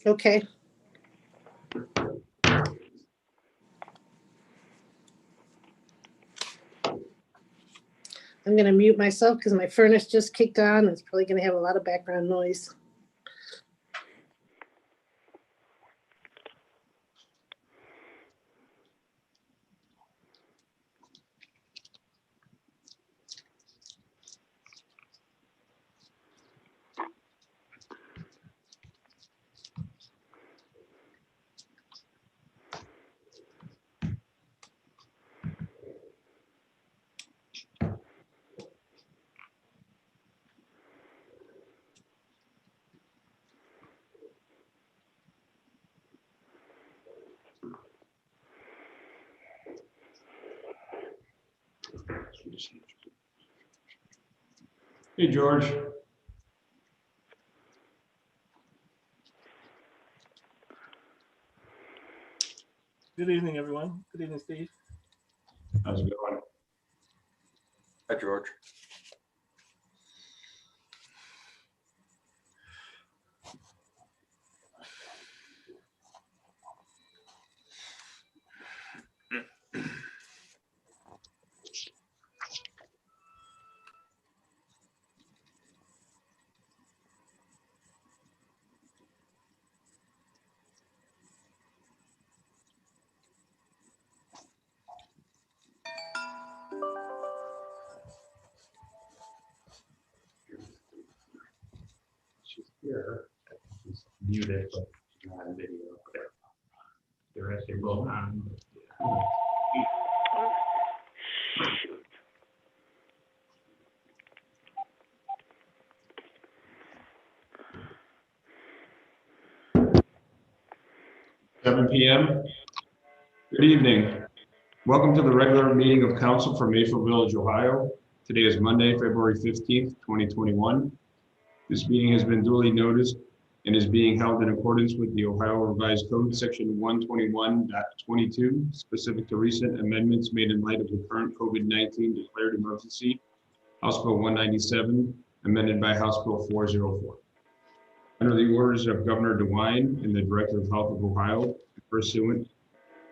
Okay. I'm going to mute myself because my furnace just kicked on. It's probably going to have a lot of background noise. Hey, George. Good evening, everyone. Good evening, Steve. How's it going? Hi, George. She's here. She's muted, but she's not on video. They're actually both on. Shoot. Seven PM. Good evening. Welcome to the regular meeting of council for Mayfield Village, Ohio. Today is Monday, February 15th, 2021. This meeting has been duly noticed and is being held in accordance with the Ohio Revised Code, section 121.22, specific to recent amendments made in light of the current COVID-19 declared emergency. House Bill 197, amended by House Bill 404. Under the orders of Governor DeWine and the Director of Health of Ohio, pursuant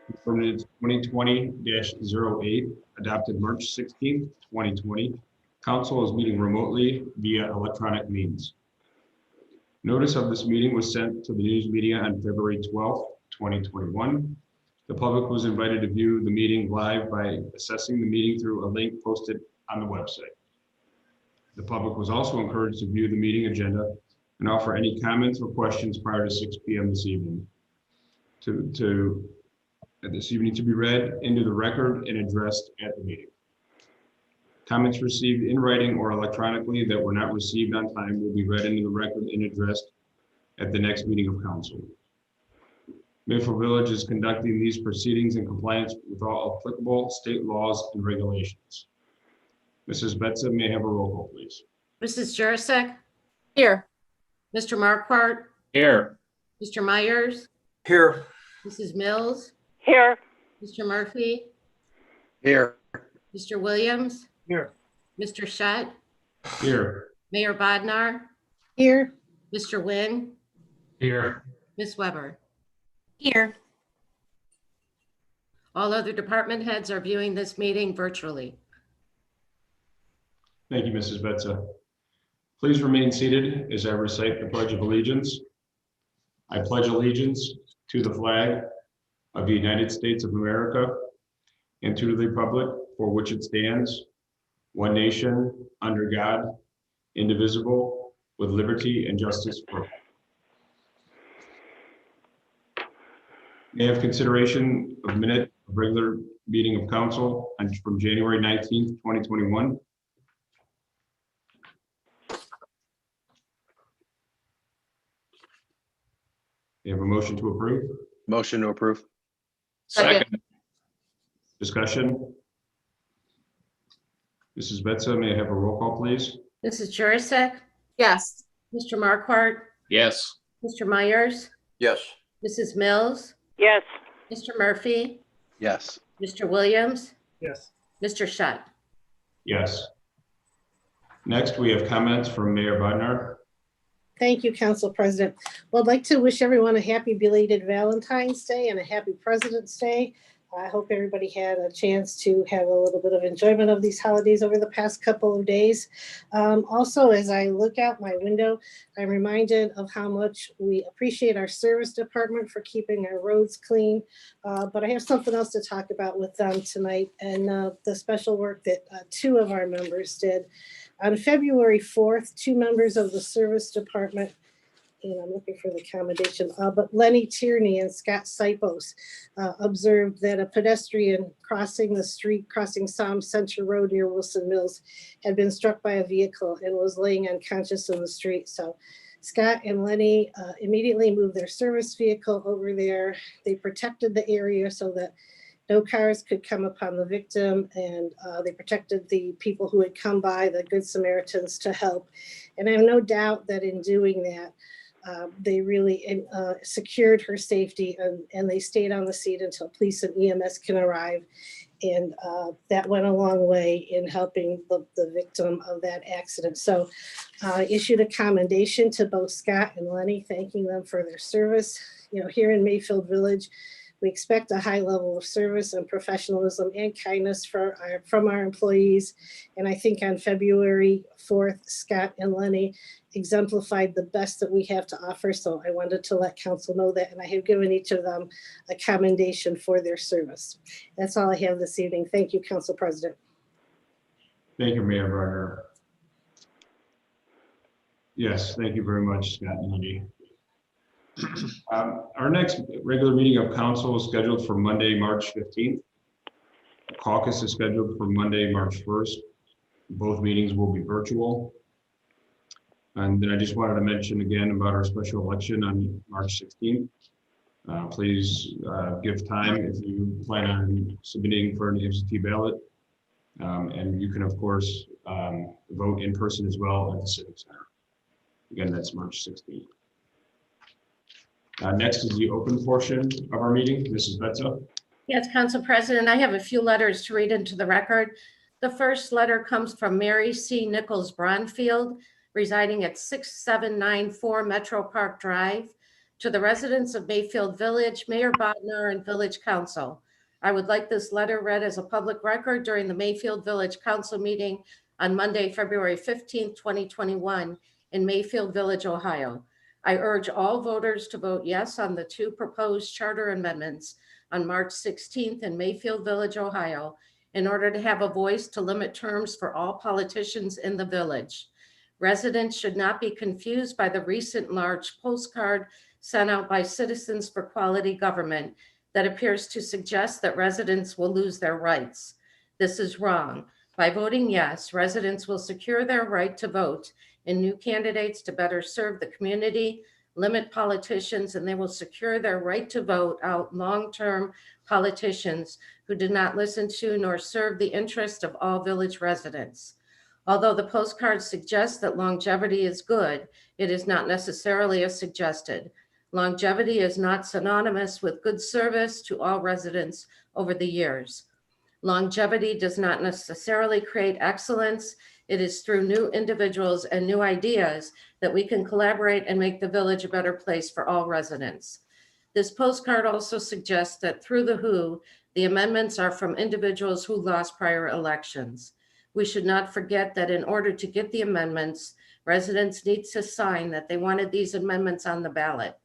to Ordinance 2020-08, adopted March 16th, 2020, Council is meeting remotely via electronic means. Notice of this meeting was sent to the news media on February 12th, 2021. The public was invited to view the meeting live by accessing the meeting through a link posted on the website. The public was also encouraged to view the meeting agenda and offer any comments or questions prior to 6 p.m. this evening. This evening to be read into the record and addressed at the meeting. Comments received in writing or electronically that were not received on time will be read into the record and addressed at the next meeting of council. Mayfield Village is conducting these proceedings in compliance with all applicable state laws and regulations. Mrs. Betza, may I have a roll call, please? Mrs. Jurasek, Here. Mr. Marquardt, Here. Mr. Myers, Here. Mrs. Mills, Here. Mr. Murphy, Here. Mr. Williams, Here. Mr. Shutt, Here. Mayor Bodnar, Here. Mr. Nguyen, Here. Ms. Weber. Here. All other department heads are viewing this meeting virtually. Thank you, Mrs. Betza. Please remain seated as I recite the Pledge of Allegiance. I pledge allegiance to the flag of the United States of America and to the republic for which it stands, one nation, under God, indivisible, with liberty and justice for all. May I have consideration of minute of regular meeting of council from January 19th, 2021. You have a motion to approve? Motion to approve. Second. Discussion? Mrs. Betza, may I have a roll call, please? Mrs. Jurasek, Yes. Mr. Marquardt, Yes. Mr. Myers, Yes. Mrs. Mills, Yes. Mr. Murphy, Yes. Mr. Williams, Yes. Mr. Shutt. Yes. Next, we have comments from Mayor Bodnar. Thank you, Council President. Well, I'd like to wish everyone a happy belated Valentine's Day and a happy President's Day. I hope everybody had a chance to have a little bit of enjoyment of these holidays over the past couple of days. Also, as I look out my window, I'm reminded of how much we appreciate our service department for keeping our roads clean. But I have something else to talk about with them tonight and the special work that two of our members did. On February 4th, two members of the service department, and I'm looking for the commendation, but Lenny Tierney and Scott Sipos observed that a pedestrian crossing the street, crossing Psalm Center Road near Wilson Mills, had been struck by a vehicle and was laying unconscious in the street. So Scott and Lenny immediately moved their service vehicle over there. They protected the area so that no cars could come upon the victim, and they protected the people who had come by, the Good Samaritans, to help. And I have no doubt that in doing that, they really secured her safety, and they stayed on the scene until police and EMS can arrive. And that went a long way in helping the victim of that accident. So I issued a commendation to both Scott and Lenny, thanking them for their service. You know, here in Mayfield Village, we expect a high level of service and professionalism and kindness from our employees. And I think on February 4th, Scott and Lenny exemplified the best that we have to offer. So I wanted to let council know that, and I have given each of them a commendation for their service. That's all I have this evening. Thank you, Council President. Thank you, Mayor Berger. Yes, thank you very much, Scott and Wendy. Our next regular meeting of council is scheduled for Monday, March 15th. The caucus is scheduled for Monday, March 1st. Both meetings will be virtual. And then I just wanted to mention again about our special election on March 16th. Please give time if you plan on submitting for an absentee ballot. And you can, of course, vote in person as well at the Civic Center. Again, that's March 16th. Next is the open portion of our meeting. Mrs. Betza. Yes, Council President, I have a few letters to read into the record. The first letter comes from Mary C. Nichols Bronfield, residing at 6794 Metro Park Drive. To the residents of Mayfield Village, Mayor Bodnar, and Village Council, I would like this letter read as a public record during the Mayfield Village Council meeting on Monday, February 15th, 2021 in Mayfield Village, Ohio. I urge all voters to vote yes on the two proposed charter amendments on March 16th in Mayfield Village, Ohio, in order to have a voice to limit terms for all politicians in the village. Residents should not be confused by the recent large postcard sent out by Citizens for Quality Government that appears to suggest that residents will lose their rights. This is wrong. By voting yes, residents will secure their right to vote in new candidates to better serve the community, limit politicians, and they will secure their right to vote out long-term politicians who did not listen to nor serve the interest of all village residents. Although the postcard suggests that longevity is good, it is not necessarily as suggested. Longevity is not synonymous with good service to all residents over the years. Longevity does not necessarily create excellence. It is through new individuals and new ideas that we can collaborate and make the village a better place for all residents. This postcard also suggests that through the WHO, the amendments are from individuals who lost prior elections. We should not forget that in order to get the amendments, residents need to sign that they wanted these amendments on the ballot.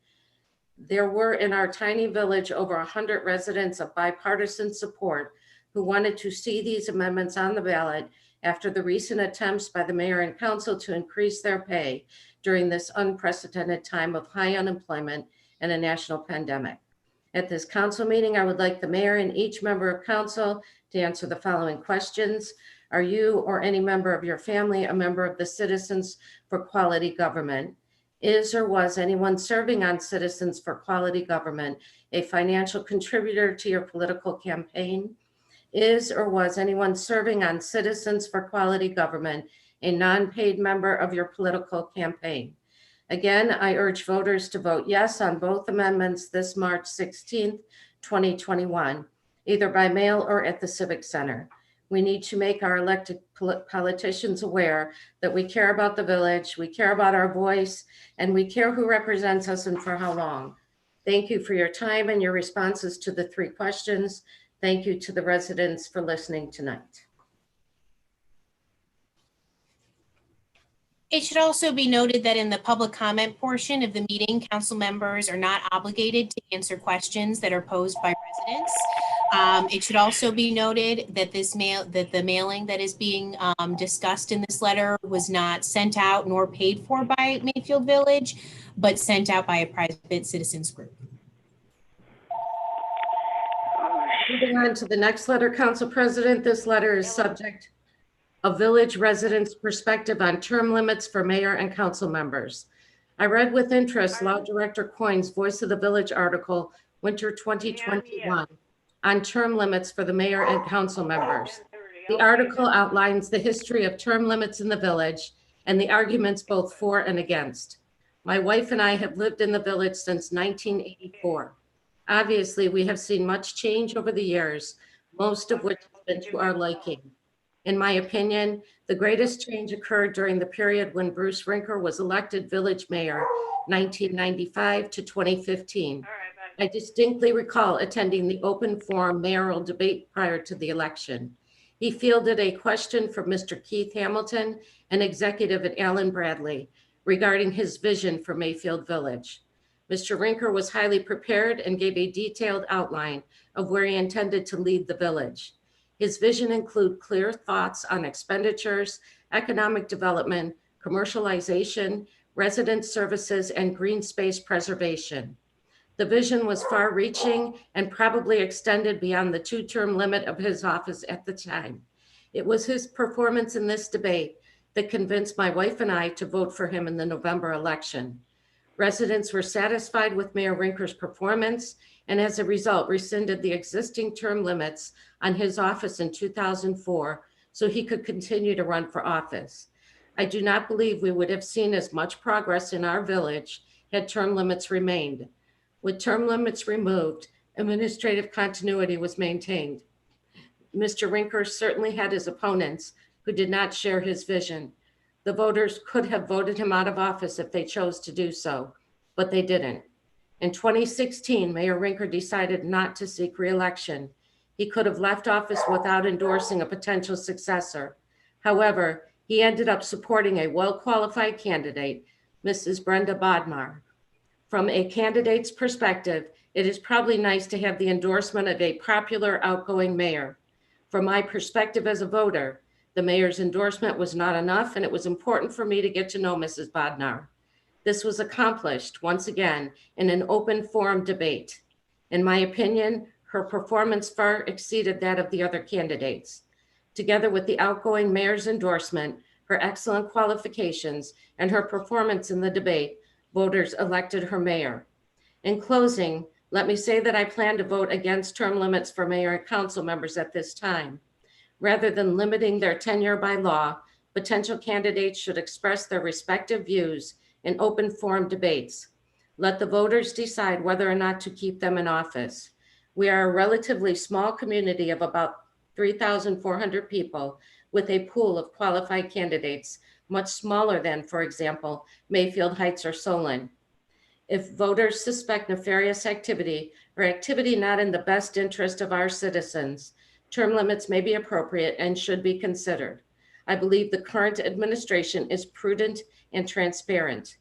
There were in our tiny village over 100 residents of bipartisan support who wanted to see these amendments on the ballot after the recent attempts by the mayor and council to increase their pay during this unprecedented time of high unemployment and a national pandemic. At this council meeting, I would like the mayor and each member of council to answer the following questions. Are you or any member of your family a member of the Citizens for Quality Government? Is or was anyone serving on Citizens for Quality Government a financial contributor to your political campaign? Is or was anyone serving on Citizens for Quality Government a non-paid member of your political campaign? Again, I urge voters to vote yes on both amendments this March 16th, 2021, either by mail or at the Civic Center. We need to make our elected politicians aware that we care about the village, we care about our voice, and we care who represents us and for how long. Thank you for your time and your responses to the 3 questions. Thank you to the residents for listening tonight. It should also be noted that in the public comment portion of the meeting, council members are not obligated to answer questions that are posed by residents. It should also be noted that the mailing that is being discussed in this letter was not sent out nor paid for by Mayfield Village, but sent out by a private citizens group. Moving on to the next letter, Council President. This letter is subject a village residents' perspective on term limits for mayor and council members. I read with interest Law Director Coyne's Voice of the Village article, Winter 2021, on term limits for the mayor and council members. The article outlines the history of term limits in the village and the arguments both for and against. My wife and I have lived in the village since 1984. Obviously, we have seen much change over the years, most of which has been to our liking. In my opinion, the greatest change occurred during the period when Bruce Rinker was elected village mayor, 1995 to 2015. I distinctly recall attending the open forum mayoral debate prior to the election. He fielded a question from Mr. Keith Hamilton, an executive at Allen Bradley, regarding his vision for Mayfield Village. Mr. Rinker was highly prepared and gave a detailed outline of where he intended to lead the village. His vision included clear thoughts on expenditures, economic development, commercialization, resident services, and green space preservation. The vision was far-reaching and probably extended beyond the 2-term limit of his office at the time. It was his performance in this debate that convinced my wife and I to vote for him in the November election. Residents were satisfied with Mayor Rinker's performance and as a result rescinded the existing term limits on his office in 2004 so he could continue to run for office. I do not believe we would have seen as much progress in our village had term limits remained. With term limits removed, administrative continuity was maintained. Mr. Rinker certainly had his opponents who did not share his vision. The voters could have voted him out of office if they chose to do so, but they didn't. In 2016, Mayor Rinker decided not to seek re-election. He could have left office without endorsing a potential successor. However, he ended up supporting a well-qualified candidate, Mrs. Brenda Bodnar. From a candidate's perspective, it is probably nice to have the endorsement of a popular outgoing mayor. From my perspective as a voter, the mayor's endorsement was not enough, and it was important for me to get to know Mrs. Bodnar. This was accomplished, once again, in an open forum debate. In my opinion, her performance far exceeded that of the other candidates. Together with the outgoing mayor's endorsement, her excellent qualifications, and her performance in the debate, voters elected her mayor. In closing, let me say that I plan to vote against term limits for mayor and council members at this time. Rather than limiting their tenure by law, potential candidates should express their respective views in open forum debates. Let the voters decide whether or not to keep them in office. We are a relatively small community of about 3,400 people with a pool of qualified candidates, much smaller than, for example, Mayfield Heights or Solon. If voters suspect nefarious activity or activity not in the best interest of our citizens, term limits may be appropriate and should be considered. I believe the current administration is prudent and transparent.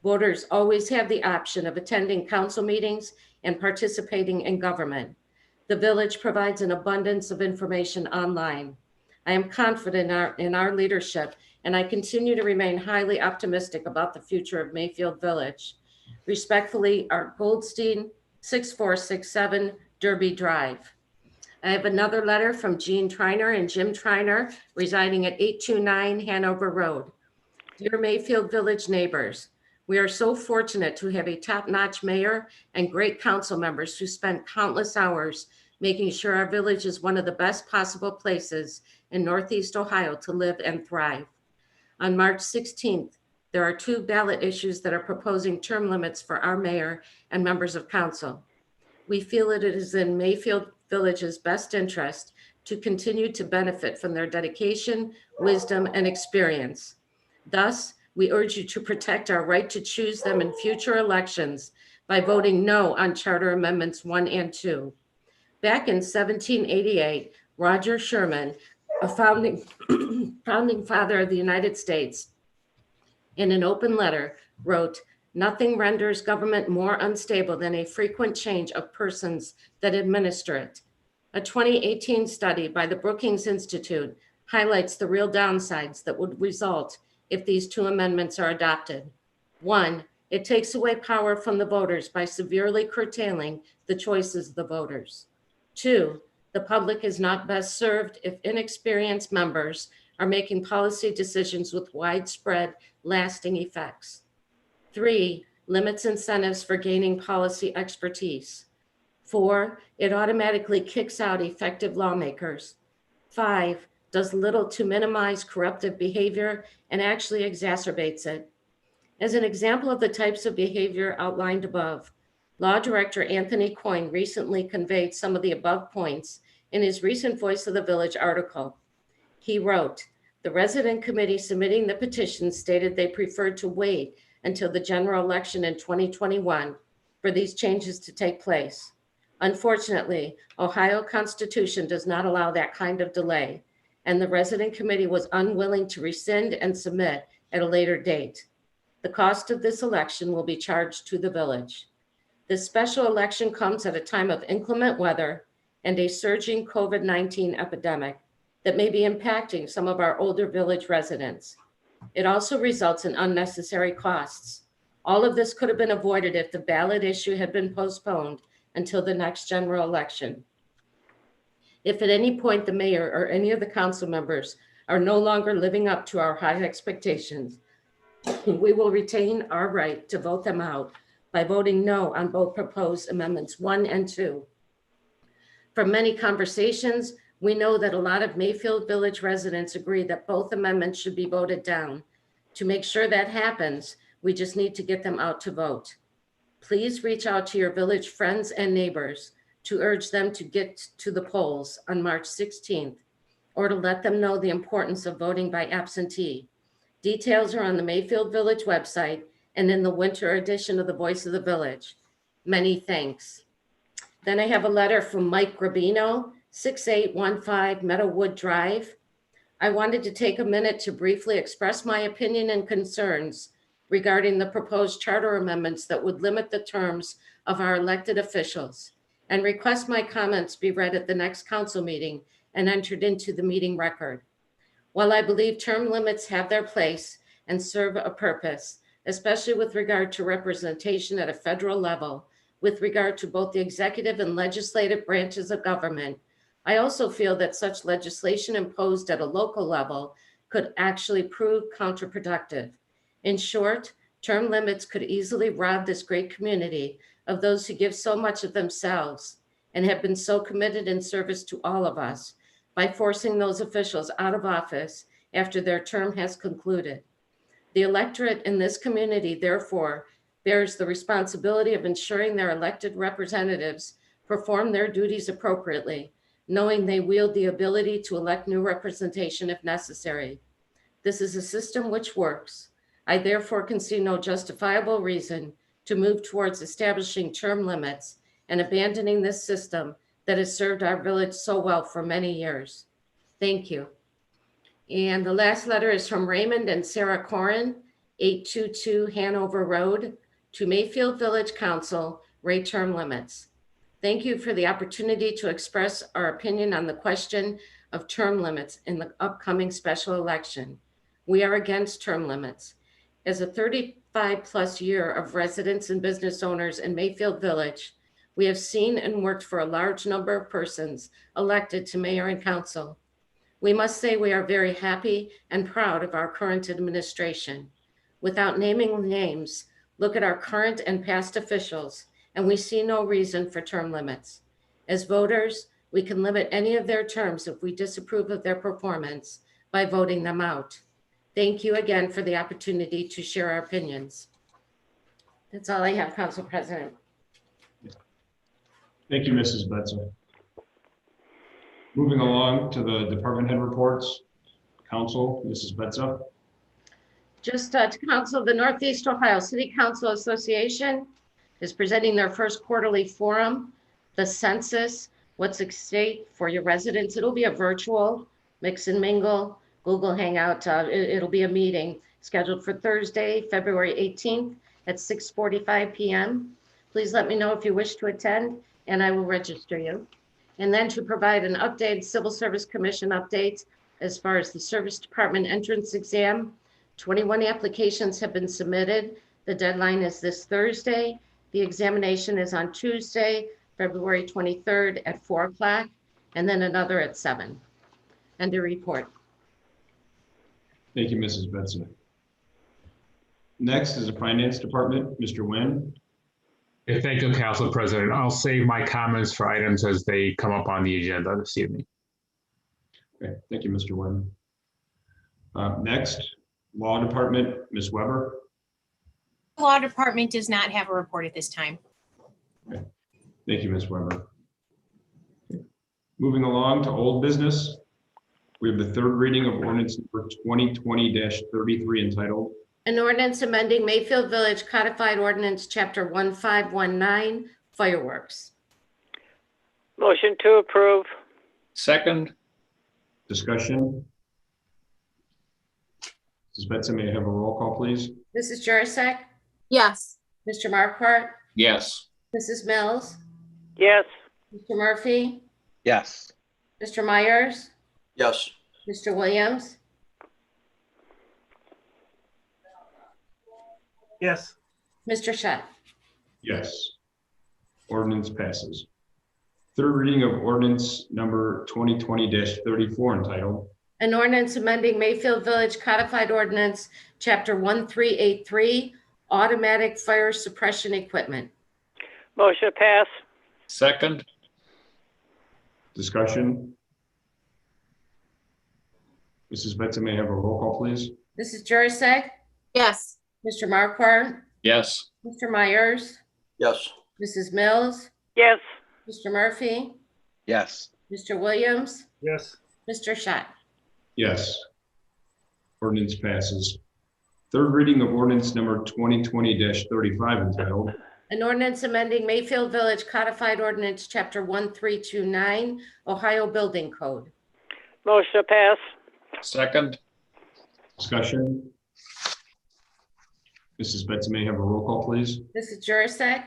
Voters always have the option of attending council meetings and participating in government. The village provides an abundance of information online. I am confident in our leadership, and I continue to remain highly optimistic about the future of Mayfield Village. Respectfully, Art Goldstein, 6467 Derby Drive. I have another letter from Jean Triner and Jim Triner, residing at 829 Hanover Road. Dear Mayfield Village neighbors, we are so fortunate to have a top-notch mayor and great council members who spent countless hours making sure our village is one of the best possible places in Northeast Ohio to live and thrive. On March 16th, there are 2 ballot issues that are proposing term limits for our mayor and members of council. We feel it is in Mayfield Village's best interest to continue to benefit from their dedication, wisdom, and experience. Thus, we urge you to protect our right to choose them in future elections by voting no on Charter Amendments 1 and 2. Back in 1788, Roger Sherman, a founding father of the United States, in an open letter wrote, "Nothing renders government more unstable than a frequent change of persons that administer it." A 2018 study by the Brookings Institute highlights the real downsides that would result if these two amendments are adopted. 1, it takes away power from the voters by severely curtailing the choices of the voters. 2, the public is not best served if inexperienced members are making policy decisions with widespread, lasting effects. 3, limits incentives for gaining policy expertise. 4, it automatically kicks out effective lawmakers. 5, does little to minimize corruptive behavior and actually exacerbates it. As an example of the types of behavior outlined above, Law Director Anthony Coyne recently conveyed some of the above points in his recent Voice of the Village article. He wrote, "The resident committee submitting the petition stated they preferred to wait until the general election in 2021 for these changes to take place. Unfortunately, Ohio Constitution does not allow that kind of delay, and the resident committee was unwilling to rescind and submit at a later date. The cost of this election will be charged to the village. This special election comes at a time of inclement weather and a surging COVID-19 epidemic that may be impacting some of our older village residents. It also results in unnecessary costs. All of this could have been avoided if the ballot issue had been postponed until the next general election. If at any point the mayor or any of the council members are no longer living up to our high expectations, we will retain our right to vote them out by voting no on both proposed amendments 1 and 2. From many conversations, we know that a lot of Mayfield Village residents agree that both amendments should be voted down. To make sure that happens, we just need to get them out to vote. Please reach out to your village friends and neighbors to urge them to get to the polls on March 16th, or to let them know the importance of voting by absentee. Details are on the Mayfield Village website and in the winter edition of the Voice of the Village. Many thanks." Then I have a letter from Mike Grabino, 6815 Meadowwood Drive. I wanted to take a minute to briefly express my opinion and concerns regarding the proposed charter amendments that would limit the terms of our elected officials, and request my comments be read at the next council meeting and entered into the meeting record. While I believe term limits have their place and serve a purpose, especially with regard to representation at a federal level, with regard to both the executive and legislative branches of government, I also feel that such legislation imposed at a local level could actually prove counterproductive. In short, term limits could easily rob this great community of those who give so much of themselves and have been so committed in service to all of us by forcing those officials out of office after their term has concluded. The electorate in this community, therefore, bears the responsibility of ensuring their elected representatives perform their duties appropriately, knowing they wield the ability to elect new representation if necessary. This is a system which works. I therefore can see no justifiable reason to move towards establishing term limits and abandoning this system that has served our village so well for many years. Thank you. And the last letter is from Raymond and Sarah Corin, 822 Hanover Road, to Mayfield Village Council, rate term limits. Thank you for the opportunity to express our opinion on the question of term limits in the upcoming special election. We are against term limits. As a 35+ year of residents and business owners in Mayfield Village, we have seen and worked for a large number of persons elected to mayor and council. We must say we are very happy and proud of our current administration. Without naming names, look at our current and past officials, and we see no reason for term limits. As voters, we can limit any of their terms if we disapprove of their performance by voting them out. Thank you again for the opportunity to share our opinions. That's all I have, Council President. Thank you, Mrs. Betzel. Moving along to the department head reports. Council, Mrs. Betza. Just to council, the Northeast Ohio City Council Association is presenting their first quarterly forum, the census, what's at stake for your residents. It'll be a virtual mix and mingle, Google Hangout. It'll be a meeting scheduled for Thursday, February 18th at 6:45 p.m. Please let me know if you wish to attend and I will register you. And then to provide an updated Civil Service Commission update as far as the Service Department entrance exam. 21 applications have been submitted. The deadline is this Thursday. The examination is on Tuesday, February 23rd at 4 o'clock, and then another at 7. And a report. Thank you, Mrs. Betza. Next is the Finance Department, Mr. Nguyen. Okay, thank you, Council President. I'll save my comments for items as they come up on the agenda this evening. Okay, thank you, Mr. Nguyen. Next, Law Department, Ms. Weber. The Law Department does not have a report at this time. Thank you, Ms. Weber. Moving along to old business. We have the third reading of ordinance number 2020-33 entitled, An ordinance amending Mayfield Village Codified Ordinance, Chapter 1519, fireworks. Motion to approve. Second. discussion. Mrs. Betza, may I have a roll call, please? Mrs. Jurassic, Yes. Mr. Marquardt, Yes. Mrs. Mills, Yes. Mr. Murphy, Yes. Mr. Myers, Yes. Mr. Williams, Yes. Mr. Shutt. Yes. Ordinance passes. Third reading of ordinance number 2020-34 entitled, An ordinance amending Mayfield Village Codified Ordinance, Chapter 1383, automatic fire suppression equipment. Motion to pass. Second. discussion. Mrs. Betza, may I have a roll call, please? Mrs. Jurassic, Yes. Mr. Marquardt, Yes. Mr. Myers, Yes. Mrs. Mills, Yes. Mr. Murphy, Yes. Mr. Williams, Yes. Mr. Shutt. Yes. Ordinance passes. Third reading of ordinance number 2020-35 entitled, An ordinance amending Mayfield Village Codified Ordinance, Chapter 1329, Ohio Building Code. Motion to pass. Second. discussion. Mrs. Betza, may I have a roll call, please? Mrs. Jurassic,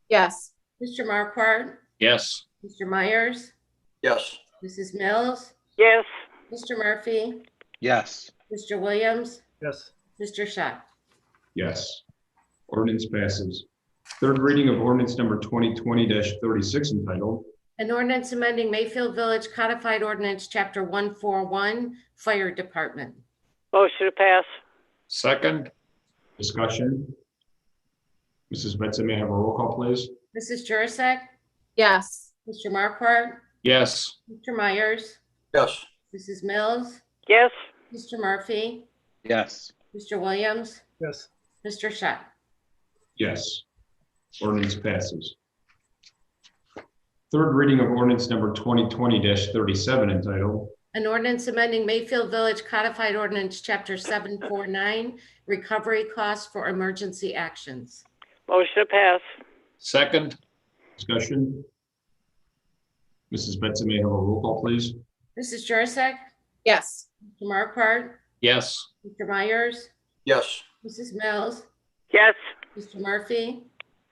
Yes. Mr. Marquardt, Yes. Mr. Myers, Yes. Mrs. Mills, Yes. Mr. Murphy, Yes. Mr. Williams, Yes. Mr. Shutt. Yes. Ordinance passes. Third reading of ordinance number 2020-36 entitled, An ordinance amending Mayfield Village Codified Ordinance, Chapter 141, Fire Department. Motion to pass. Second. discussion. Mrs. Betza, may I have a roll call, please? Mrs. Jurassic, Yes. Mr. Marquardt, Yes. Mr. Myers, Yes. Mrs. Mills, Yes. Mr. Murphy, Yes. Mr. Williams, Yes. Mr. Shutt. Yes. Ordinance passes. Third reading of ordinance number 2020-37 entitled, An ordinance amending Mayfield Village Codified Ordinance, Chapter 749, Recovery Costs for Emergency Actions. Motion to pass. Second. discussion. Mrs. Betza, may I have a roll call, please? Mrs. Jurassic, Yes. Mr. Marquardt, Yes. Mr. Myers, Yes. Mrs. Mills, Yes. Mr. Murphy,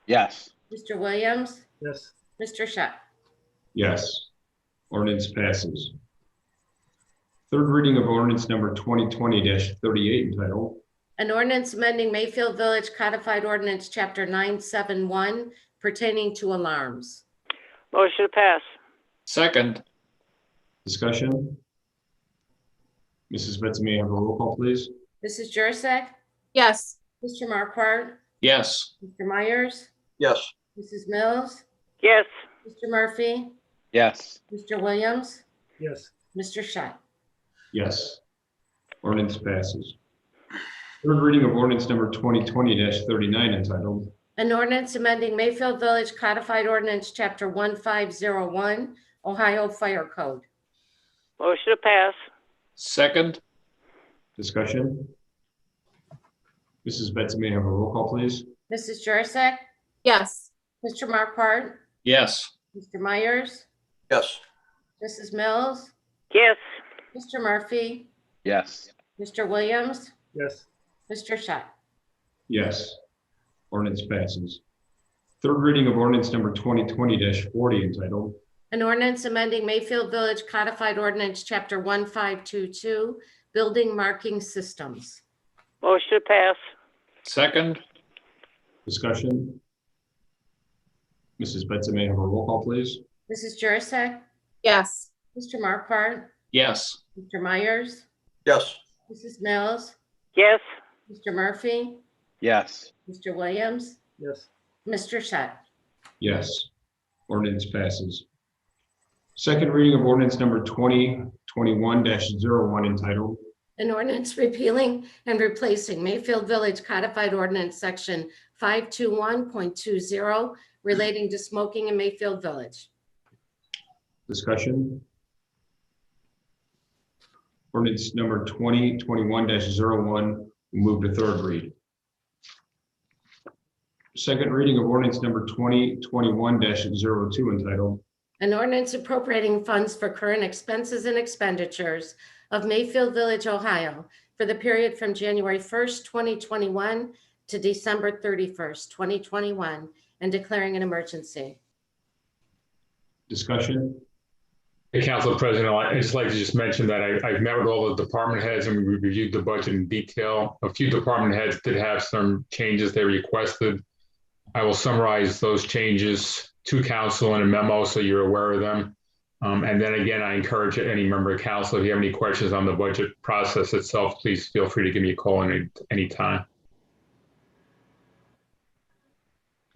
Yes. Mr. Williams, Yes. Mr. Shutt. Yes. Ordinance passes. Third reading of ordinance number 2020-38 entitled, An ordinance amending Mayfield Village Codified Ordinance, Chapter 971, pertaining to alarms. Motion to pass. Second. discussion. Mrs. Betza, may I have a roll call, please? Mrs. Jurassic, Yes. Mr. Marquardt, Yes. Mr. Myers, Yes. Mrs. Mills, Yes. Mr. Murphy, Yes. Mr. Williams, Yes. Mr. Shutt. Yes. Ordinance passes. Third reading of ordinance number 2020-39 entitled, An ordinance amending Mayfield Village Codified Ordinance, Chapter 1501, Ohio Fire Code. Motion to pass. Second. Discussion? Mrs. Betsy, may I have a roll call, please? Mrs. Jurassic, Yes. Mr. Marquardt, Yes. Mr. Myers, Yes. Mrs. Mills, Yes. Mr. Murphy, Yes. Mr. Williams, Yes. Mr. Scheck. Yes. Ordinance passes. Third reading of ordinance number 2020-40 entitled, An ordinance amending Mayfield Village Codified Ordinance, Chapter 1522, Building Marking Systems. Motion to pass. Second. discussion? Mrs. Betsy, may I have a roll call, please? Mrs. Jurassic, Yes. Mr. Marquardt, Yes. Mr. Myers, Yes. Mrs. Mills, Yes. Mr. Murphy, Yes. Mr. Williams, Yes. Mr. Scheck. Yes. Ordinance passes. Second reading of ordinance number 2021-01 entitled, An ordinance repealing and replacing Mayfield Village Codified Ordinance Section 521.20 relating to smoking in Mayfield Village. discussion? Ordinance number 2021-01 will move to third read. Second reading of ordinance number 2021-02 entitled, An ordinance appropriating funds for current expenses and expenditures of Mayfield Village, Ohio for the period from January 1st, 2021 to December 31st, 2021, and declaring an emergency. discussion? Hey, Council President, I'd just like to just mention that I've met with all the department heads and we reviewed the budget in detail. A few department heads did have some changes they requested. I will summarize those changes to council in a memo so you're aware of them. And then again, I encourage any member of council, if you have any questions on the budget process itself, please feel free to give me a call any time.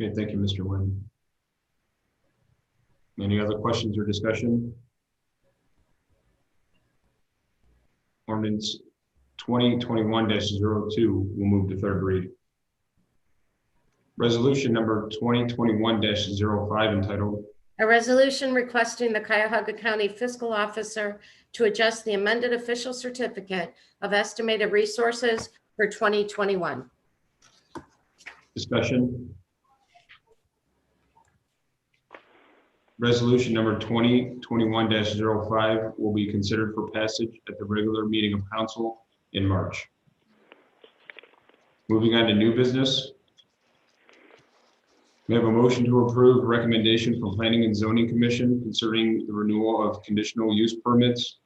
Okay, thank you, Mr. Nguyen. Any other questions or discussion? Ordinance 2021-02 will move to third read. Resolution number 2021-05 entitled, A resolution requesting the Cuyahoga County Fiscal Officer to adjust the amended official certificate of estimated resources for 2021. discussion? Resolution number 2021-05 will be considered for passage at the regular meeting of council in March. Moving on to new business. We have a motion to approve recommendation from Planning and Zoning Commission concerning the renewal of conditional use permits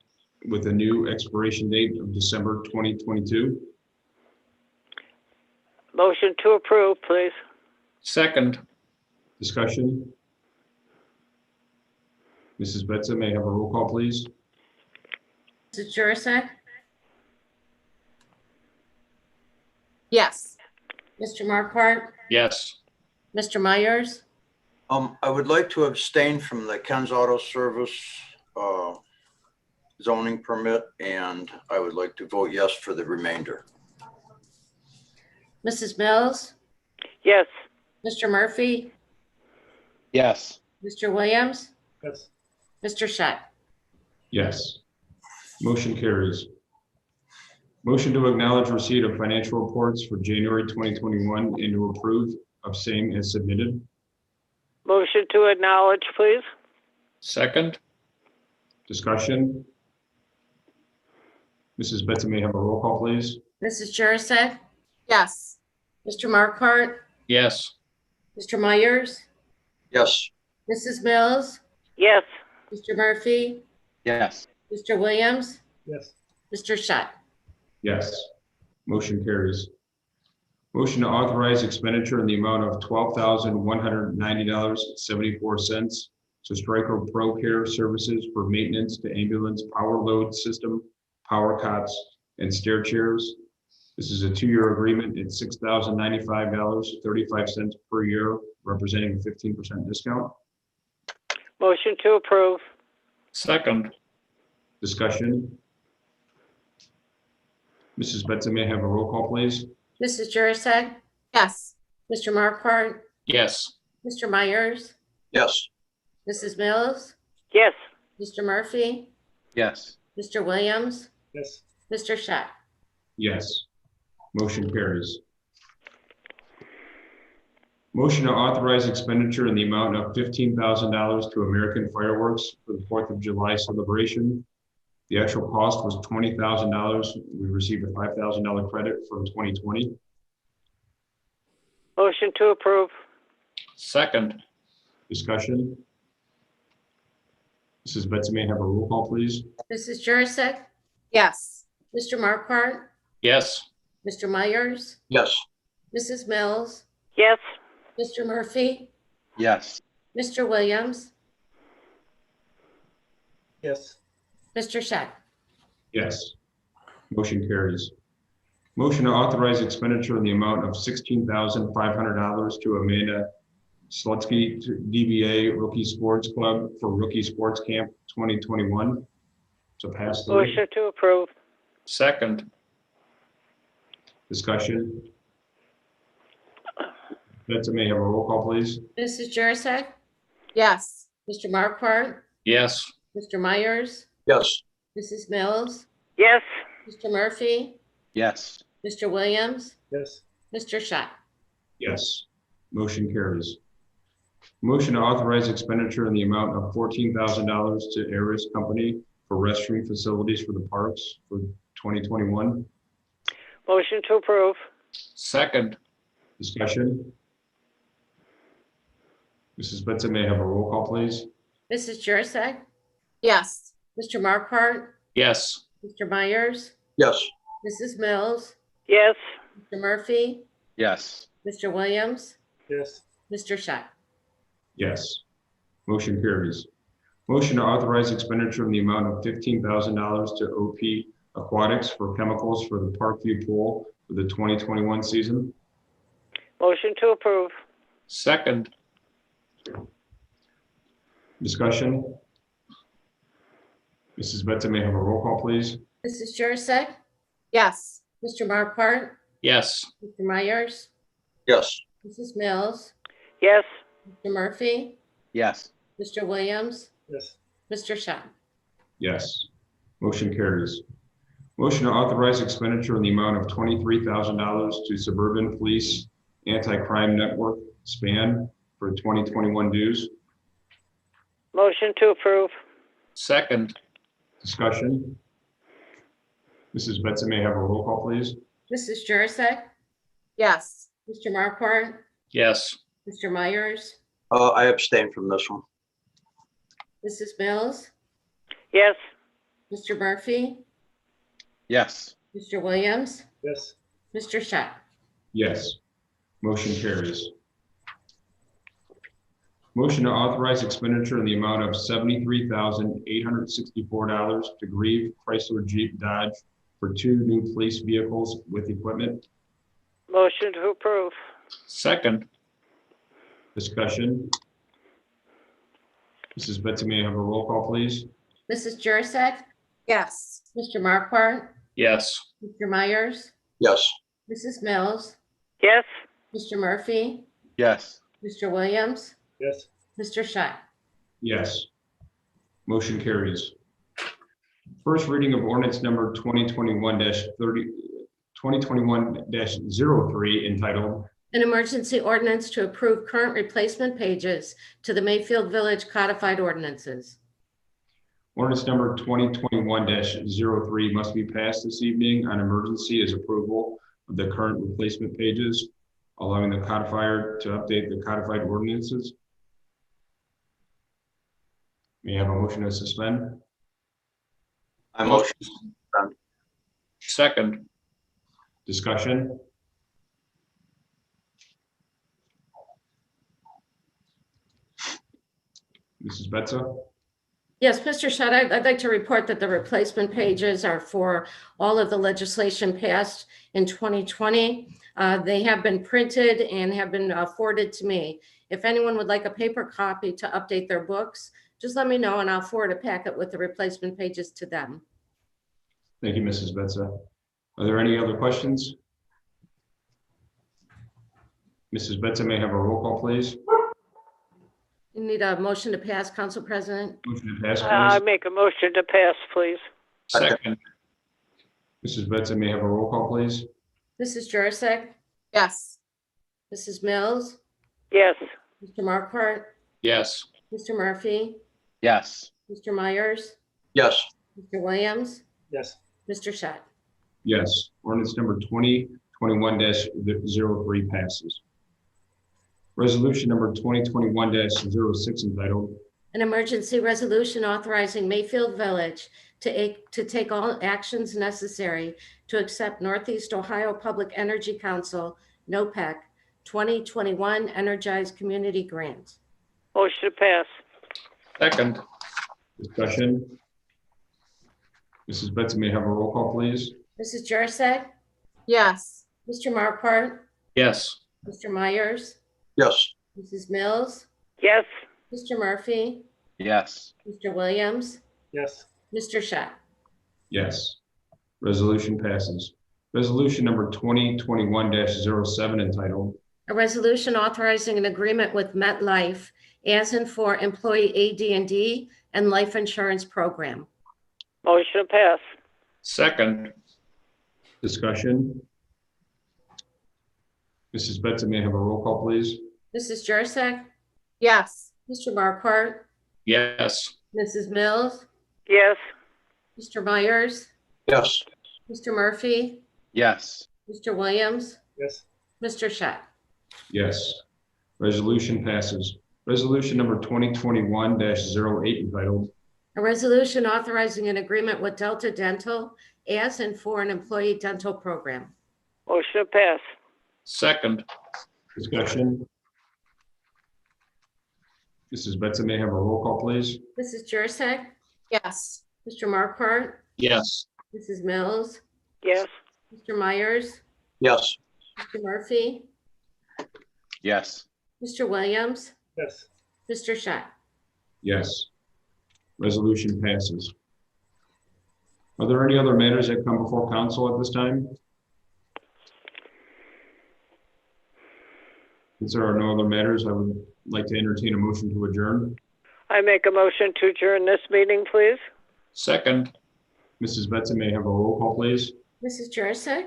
with a new expiration date of December 2022. Motion to approve, please. Second. Discussion? Mrs. Betza, may I have a roll call, please? Mrs. Jurassic, Yes. Mr. Marquardt, Yes. Mr. Myers, I would like to abstain from the Ken's Auto Service zoning permit, and I would like to vote yes for the remainder. Mrs. Mills, Yes. Mr. Murphy, Yes. Mr. Williams, Yes. Mr. Scheck. Yes. Motion carries. Motion to acknowledge receipt of financial reports for January 2021 and to approve of same as submitted. Motion to acknowledge, please. Second. Discussion? Mrs. Betza, may I have a roll call, please? Mrs. Jurassic, Yes. Mr. Marquardt, Yes. Mr. Myers, Yes. Mrs. Mills, Yes. Mr. Murphy, Yes. Mr. Williams, Yes. Mr. Scheck. Yes. Motion carries. Motion to authorize expenditure in the amount of $12,190.74 to Stryker Pro Care Services for maintenance to ambulance power load system, power cots, and stair chairs. This is a 2-year agreement. It's $6,095.35 per year, representing a 15% discount. Motion to approve. Second. Discussion. Mrs. Betza, may I have a roll call, please? Mrs. Jurassic, Yes. Mr. Marquardt, Yes. Mr. Myers, Yes. Mrs. Mills, Yes. Mr. Murphy, Yes. Mr. Williams, Yes. Mr. Scheck. Yes. Motion carries. Motion to authorize expenditure in the amount of $15,000 to American Fireworks for the 4th of July celebration. The actual cost was $20,000. We received a $5,000 credit from 2020. Motion to approve. Second. Discussion. Mrs. Betsy, may I have a roll call, please? Mrs. Jurassic, Yes. Mr. Marquardt, Yes. Mr. Myers, Yes. Mrs. Mills, Yes. Mr. Murphy, Yes. Mr. Williams, Yes. Mr. Scheck. Yes. Motion carries. Motion to authorize expenditure in the amount of $16,500 to Amanda Slutsky to DBA Rookie Sports Club for Rookie Sports Camp 2021. So pass through. Motion to approve. Second. Discussion. Betsy, may I have a roll call, please? Mrs. Jurassic, Yes. Mr. Marquardt, Yes. Mr. Myers, Yes. Mrs. Mills, Yes. Mr. Murphy, Yes. Mr. Williams, Yes. Mr. Scheck. Yes. Motion carries. Motion to authorize expenditure in the amount of $14,000 to Aris Company for restroom facilities for the parks for 2021. Motion to approve. Second. Discussion. Mrs. Betsy, may I have a roll call, please? Mrs. Jurassic, Yes. Mr. Marquardt, Yes. Mr. Myers, Yes. Mrs. Mills, Yes. Mr. Murphy, Yes. Mr. Williams, Yes. Mr. Scheck. Yes. Motion carries. Motion to authorize expenditure in the amount of $15,000 to OP Aquatics for chemicals for the Parkview Pool for the 2021 season. Motion to approve. Second. Discussion. Mrs. Betsy, may I have a roll call, please? Mrs. Jurassic, Yes. Mr. Marquardt, Yes. Mr. Myers, Yes. Mrs. Mills, Yes. Mr. Murphy, Yes. Mr. Williams, Yes. Mr. Scheck. Yes. Motion carries. Motion to authorize expenditure in the amount of $23,000 to Suburban Police Anti-Crime Network, SPAN, for 2021 dues. Motion to approve. Second. Discussion. Mrs. Betsy, may I have a roll call, please? Mrs. Jurassic, Yes. Mr. Marquardt, Yes. Mr. Myers, I abstain from this one. Mrs. Mills, Yes. Mr. Murphy, Yes. Mr. Williams, Yes. Mr. Scheck. Yes. Motion carries. Motion to authorize expenditure in the amount of $73,864 to Grieve Chrysler Jeep Dodge for 2 new police vehicles with equipment. Motion to approve. Second. Discussion. Mrs. Betsy, may I have a roll call, please? Mrs. Jurassic, Yes. Mr. Marquardt, Yes. Mr. Myers, Yes. Mrs. Mills, Yes. Mr. Murphy, Yes. Mr. Williams, Yes. Mr. Scheck. Yes. Motion carries. First reading of ordinance number 2021-03 entitled An emergency ordinance to approve current replacement pages to the Mayfield Village codified ordinances. Ordinance number 2021-03 must be passed this evening on emergency as approval of the current replacement pages, allowing the codifier to update the codified ordinances. May I have a motion to suspend? I motion. Second. Discussion? Mrs. Betza? Yes, Mr. Scheck, I'd like to report that the replacement pages are for all of the legislation passed in 2020. They have been printed and have been forwarded to me. If anyone would like a paper copy to update their books, just let me know and I'll forward a packet with the replacement pages to them. Thank you, Mrs. Betza. Are there any other questions? Mrs. Betza, may I have a roll call, please? You need a motion to pass, Council President? Motion to pass, I please. make a motion to pass, please. Second. Mrs. Benson, may I have a roll call, please? Mrs. Jurassic, Yes. Mrs. Mills, Yes. Mr. Markwart, Yes. Mr. Murphy, Yes. Mr. Myers, Yes. Mr. Williams, Yes. Mr. Shat. Yes. Ordinance number 2021-03 passes. Resolution number 2021-06 entitled, An emergency resolution authorizing Mayfield Village to take all actions necessary to accept Northeast Ohio Public Energy Council, NOPEC, 2021 Energized Community Grant. Motion to pass. Second. discussion. Mrs. Benson, may I have a roll call, please? Mrs. Jurassic, Yes. Mr. Markwart, Yes. Mr. Myers, Yes. Mrs. Mills, Yes. Mr. Murphy, Yes. Mr. Williams, Yes. Mr. Shat. Yes. Resolution passes. Resolution number 2021-07 entitled, A resolution authorizing an agreement with MetLife as and for employee AD&D and life insurance program. Motion to pass. Second. discussion. Mrs. Benson, may I have a roll call, please? Mrs. Jurassic, Yes. Mr. Markwart, Yes. Mrs. Mills, Yes. Mr. Myers, Yes. Mr. Murphy, Yes. Mr. Williams, Yes. Mr. Shat. Yes. Resolution passes. Resolution number 2021-08 entitled, A resolution authorizing an agreement with Delta Dental as and for an employee dental program. Motion to pass. Second. discussion. Mrs. Benson, may I have a roll call, please? Mrs. Jurassic, Yes. Mr. Markwart, Yes. Mrs. Mills, Yes. Mr. Myers, Yes. Mr. Murphy, Yes. Mr. Williams, Yes. Mr. Shat. Yes. Resolution passes. Are there any other matters that come before council at this time? Since there are no other matters, I would like to entertain a motion to adjourn. I make a motion to adjourn this meeting, please. Second. Mrs. Benson, may I have a roll call, please? Mrs. Jurassic?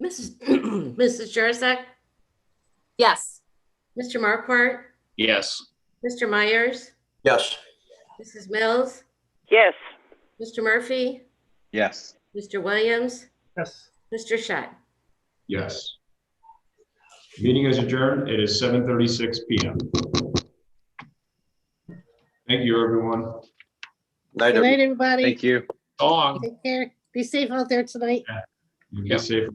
Mrs. Jurassic? Yes. Mr. Markwart? Yes. Mr. Myers? Yes. Mrs. Mills? Yes. Mr. Murphy? Yes. Mr. Williams? Yes. Mr. Shat. Yes. Meeting is adjourned. It is 7:36 p.m. Thank you, everyone. Night, Good night, everybody. Thank you. So long. Take care. Be safe out there tonight. Be Yep. safe.